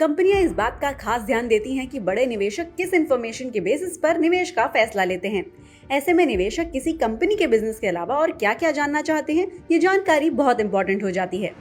कंपनियां इस बात का खास ध्यान देती हैं कि बड़े निवेशक किस इंफॉर्मेशन के बेसिस पर निवेश का फैसला लेते हैं। ऐसे में निवेशक किसी कंपनी के बिजनेस के अलावा और क्या क्या जानना चाहते हैं, ये जानकारी बहुत इंपॉर्टेंट हो जाती है।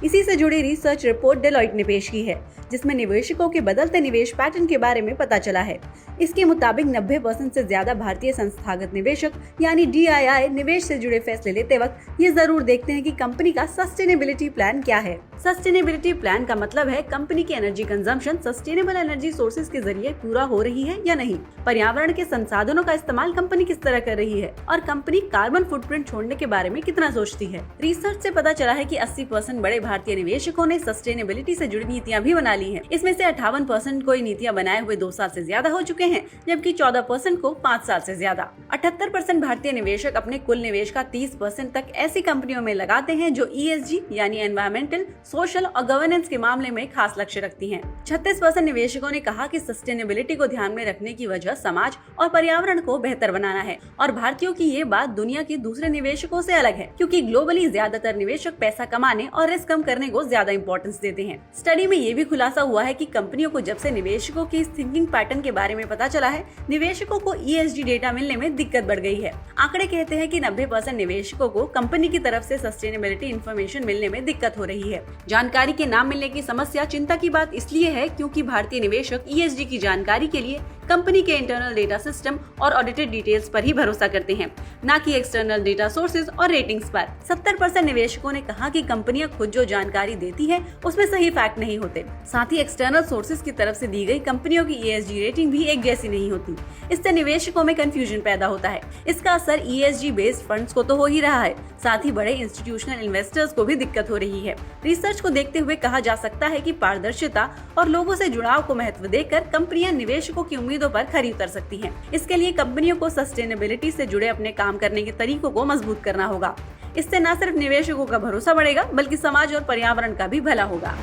इसी से जुड़ी रिसर्च रिपोर्ट डेलॉइट ने पेश की है, जिसमें निवेशकों के बदलते निवेश पैटर्न के बारे में पता चला है। इसके मुताबिक 90% से ज्यादा भारतीय संस्थागत निवेशक यानी DII निवेश से जुड़े फैसले लेते वक्त ये जरूर देखते हैं कि कंपनी का सस्टेनेबिलिटी प्लान क्या है। सस्टेनेबिलिटी प्लान का मतलब है कंपनी की energy consumption sustainable energy sources के जरिए पूरा हो रही है या नहीं, पर्यावरण के संसाधनों का इस्तेमाल कंपनी किस तरह कर रही है और कंपनी कार्बन फुटप्रिंट छोड़ने के बारे में कितना सोचती है। रिसर्च से पता चला है कि 80% बड़े भारतीय निवेशकों ने सस्टेनेबिलिटी से जुड़ी नीतियां भी बना ली हैं। इसमें से 58% को नीतियां बनाए हुए 2 साल से ज्यादा हो चुके हैं, जबकि 14% को 5 साल से ज्यादा। 78% भारतीय निवेशक अपने कुल निवेश का 30% तक ऐसी कंपनियों में लगाते हैं जो ESG यानी एनवायरमेंटल, सोशल और गवर्नेंस के मामले में खास लक्ष्य रखती हैं। 36% निवेशकों ने कहा कि सस्टेनेबिलिटी को ध्यान में रखने की वजह समाज और पर्यावरण को बेहतर बनाना है, और भारतीयों की ये बात दुनिया के दूसरे निवेशकों से अलग है, क्योंकि ग्लोबली ज्यादातर निवेशक पैसा कमाने और रिस्क कम करने को ज्यादा इंपॉर्टेंस देते हैं। स्टडी में ये भी खुलासा हुआ है कि कंपनियों को जब से निवेशकों की इस थिंकिंग पैटर्न के बारे में पता चला है, निवेशकों को ESG डेटा मिलने में दिक्कत बढ़ गई है। आंकड़े कहते हैं कि 90% निवेशकों को कंपनी की तरफ से सस्टेनेबिलिटी इन्फॉर्मेशन मिलने में दिक्कत हो रही है। जानकारी के ना मिलने की समस्या चिंता की बात इसलिए है क्योंकि भारतीय निवेशक ESG की जानकारी के लिए कंपनी के इंटरनल डेटा सिस्टम और ऑडिटेड डिटेल्स पर ही भरोसा करते हैं, न कि एक्सटर्नल डेटा सोर्सेज और रेटिंग्स पर। 70% निवेशकों ने कहा कि कंपनियां खुद जो जानकारी देती है उसमें सही फैक्ट नहीं होते। साथ ही एक्सटर्नल सोर्सेज की तरफ से दी गई कंपनियों की ESG रेटिंग भी एक जैसी नहीं होती। इससे निवेशकों में कंफ्यूजन पैदा होता है। इसका असर ESG बेस्ड फंड्स को तो हो ही रहा है, साथ ही बड़े इंस्टीट्यूशनल इन्वेस्टर्स को भी दिक्कत हो रही है। रिसर्च को देखते हुए कहा जा सकता है कि पारदर्शिता और लोगों से जुड़ाव को महत्व देकर कंपनियां निवेशकों की उम्मीदों पर खरी उतर सकती हैं। इसके लिए कंपनियों को सस्टेनेबिलिटी से जुड़े अपने काम करने के तरीकों को मजबूत करना होगा। इससे न सिर्फ निवेशकों का भरोसा बढ़ेगा, बल्कि समाज और पर्यावरण का भी भला होगा।